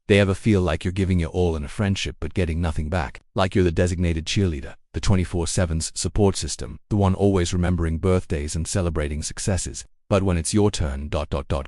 They ever feel like you're giving your all in a friendship but getting nothing back, like you're the designated cheerleader, the 24/7 support system, the one always remembering birthdays and celebrating successes, but when it's your turn,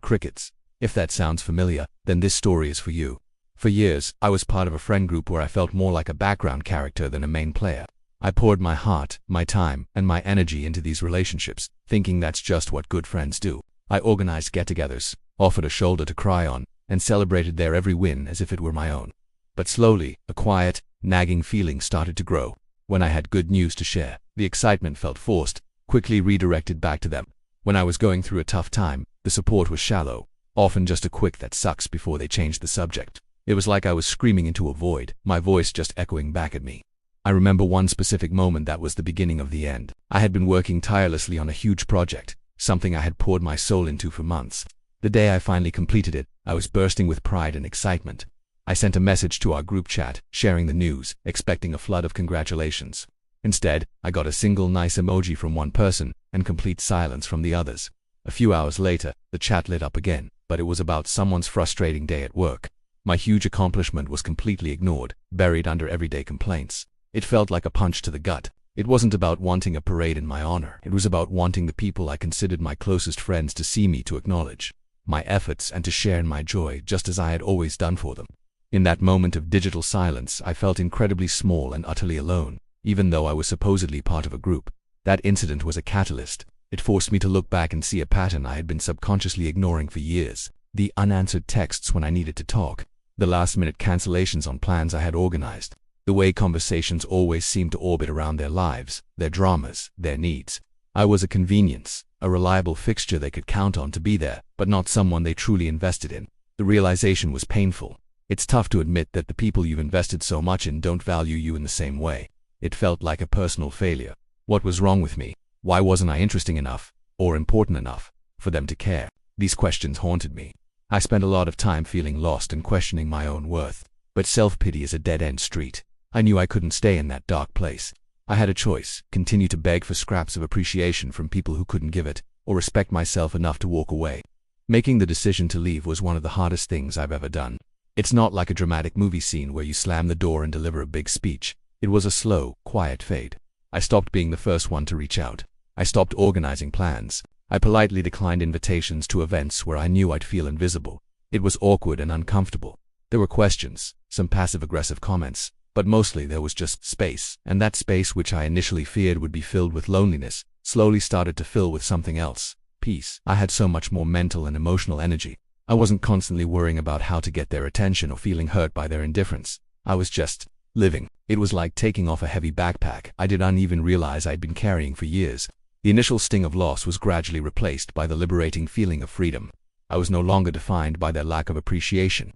crickets. If that sounds familiar, then this story is for you. For years, I was part of a friend group where I felt more like a background character than a main player. I poured my heart, my time, and my energy into these relationships, thinking that's just what good friends do. I organized get-togethers, offered a shoulder to cry on, and celebrated their every win as if it were my own. But slowly, a quiet, nagging feeling started to grow. When I had good news to share, the excitement felt forced, quickly redirected back to them. When I was going through a tough time, the support was shallow, often just a quick "that sucks" before they changed the subject. It was like I was screaming into a void, my voice just echoing back at me. I remember one specific moment that was the beginning of the end. I had been working tirelessly on a huge project, something I had poured my soul into for months. The day I finally completed it, I was bursting with pride and excitement. I sent a message to our group chat, sharing the news, expecting a flood of congratulations. Instead, I got a single nice emoji from one person and complete silence from the others. A few hours later, the chat lit up again, but it was about someone's frustrating day at work. My huge accomplishment was completely ignored, buried under everyday complaints. It felt like a punch to the gut. It wasn't about wanting a parade in my honor. It was about wanting the people I considered my closest friends to see me, to acknowledge my efforts and to share in my joy just as I had always done for them. In that moment of digital silence, I felt incredibly small and utterly alone, even though I was supposedly part of a group. That incident was a catalyst. It forced me to look back and see a pattern I had been subconsciously ignoring for years. The unanswered texts when I needed to talk. The last-minute cancellations on plans I had organized. The way conversations always seemed to orbit around their lives, their dramas, their needs. I was a convenience, a reliable fixture they could count on to be there, but not someone they truly invested in. The realization was painful. It's tough to admit that the people you've invested so much in don't value you in the same way. It felt like a personal failure. What was wrong with me? Why wasn't I interesting enough, or important enough, for them to care? These questions haunted me. I spent a lot of time feeling lost and questioning my own worth. But self-pity is a dead-end street. I knew I couldn't stay in that dark place. I had a choice: continue to beg for scraps of appreciation from people who couldn't give it, or respect myself enough to walk away. Making the decision to leave was one of the hardest things I've ever done. It's not like a dramatic movie scene where you slam the door and deliver a big speech. It was a slow, quiet fade. I stopped being the first one to reach out. I stopped organizing plans. I politely declined invitations to events where I knew I'd feel invisible. It was awkward and uncomfortable. There were questions, some passive-aggressive comments, but mostly there was just space. And that space, which I initially feared would be filled with loneliness, slowly started to fill with something else: peace. I had so much more mental and emotional energy. I wasn't constantly worrying about how to get their attention or feeling hurt by their indifference. I was just living. It was like taking off a heavy backpack I didn't even realize I'd been carrying for years. The initial sting of loss was gradually replaced by the liberating feeling of freedom. I was no longer defined by their lack of appreciation.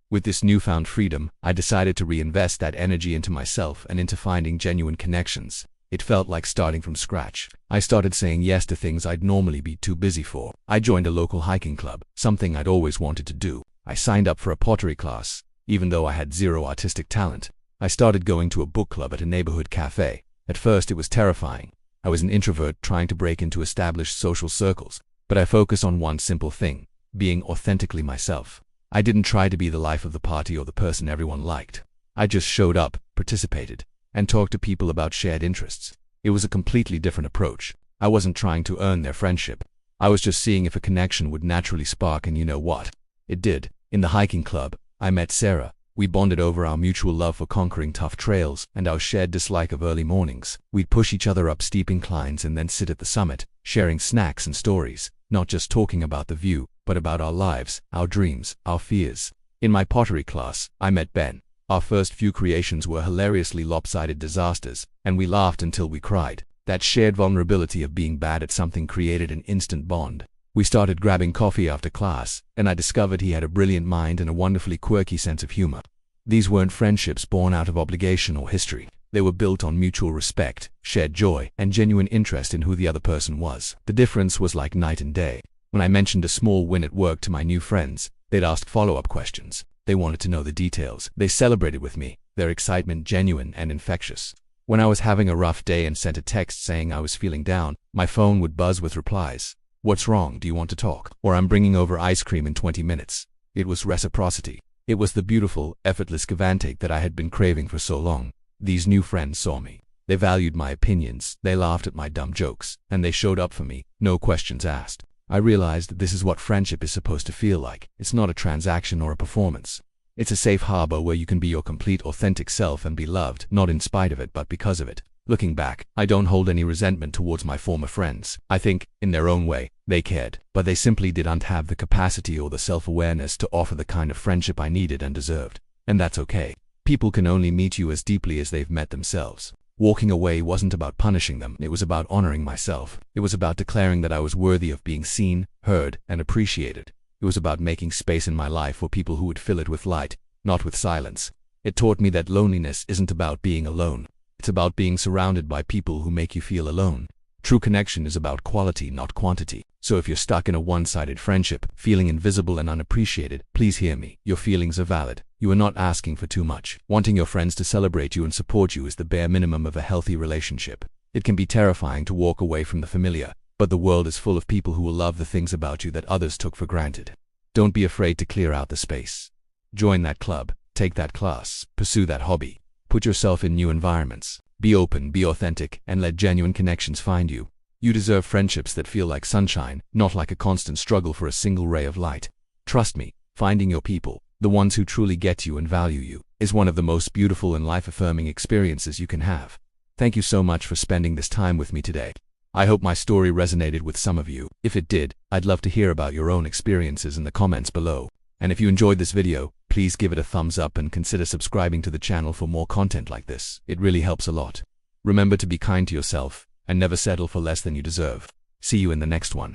With this newfound freedom, I decided to reinvest that energy into myself and into finding genuine connections. It felt like starting from scratch. I started saying yes to things I'd normally be too busy for. I joined a local hiking club, something I'd always wanted to do. I signed up for a pottery class, even though I had zero artistic talent. I started going to a book club at a neighborhood cafe. At first, it was terrifying. I was an introvert trying to break into established social circles, but I focused on one simple thing: being authentically myself. I didn't try to be the life of the party or the person everyone liked. I just showed up, participated, and talked to people about shared interests. It was a completely different approach. I wasn't trying to earn their friendship. I was just seeing if a connection would naturally spark, and you know what? It did. In the hiking club, I met Sarah. We bonded over our mutual love for conquering tough trails and our shared dislike of early mornings. We'd push each other up steep inclines and then sit at the summit, sharing snacks and stories, not just talking about the view, but about our lives, our dreams, our fears. In my pottery class, I met Ben. Our first few creations were hilariously lopsided disasters, and we laughed until we cried. That shared vulnerability of being bad at something created an instant bond. We started grabbing coffee after class, and I discovered he had a brilliant mind and a wonderfully quirky sense of humor. These weren't friendships born out of obligation or history. They were built on mutual respect, shared joy, and genuine interest in who the other person was. The difference was like night and day. When I mentioned a small win at work to my new friends, they'd ask follow-up questions. They wanted to know the details. They celebrated with me, their excitement genuine and infectious. When I was having a rough day and sent a text saying I was feeling down, my phone would buzz with replies. "What's wrong? Do you want to talk?" Or "I'm bringing over ice cream in 20 minutes. It was reciprocity. It was the beautiful, effortless give and take that I had been craving for so long. These new friends saw me. They valued my opinions, they laughed at my dumb jokes, and they showed up for me, no questions asked. I realized that this is what friendship is supposed to feel like. It's not a transaction or a performance. It's a safe harbor where you can be your complete, authentic self and be loved, not in spite of it, but because of it. Looking back, I don't hold any resentment towards my former friends. I think, in their own way, they cared, but they simply didn't have the capacity or the self-awareness to offer the kind of friendship I needed and deserved. And that's okay. People can only meet you as deeply as they've met themselves. Walking away wasn't about punishing them, it was about honoring myself. It was about declaring that I was worthy of being seen, heard, and appreciated. It was about making space in my life for people who would fill it with light, not with silence. It taught me that loneliness isn't about being alone. It's about being surrounded by people who make you feel alone. True connection is about quality, not quantity. So if you're stuck in a one-sided friendship, feeling invisible and unappreciated, please hear me. Your feelings are valid. You are not asking for too much. Wanting your friends to celebrate you and support you is the bare minimum of a healthy relationship. It can be terrifying to walk away from the familiar, but the world is full of people who will love the things about you that others took for granted. Don't be afraid to clear out the space. Join that club, take that class, pursue that hobby. Put yourself in new environments. Be open, be authentic, and let genuine connections find you. You deserve friendships that feel like sunshine, not like a constant struggle for a single ray of light. Trust me, finding your people, the ones who truly get you and value you, is one of the most beautiful and life-affirming experiences you can have. Thank you so much for spending this time with me today. I hope my story resonated with some of you. If it did, I'd love to hear about your own experiences in the comments below. And if you enjoyed this video, please give it a thumbs up and consider subscribing to the channel for more content like this. It really helps a lot. Remember to be kind to yourself and never settle for less than you deserve. See you in the next one.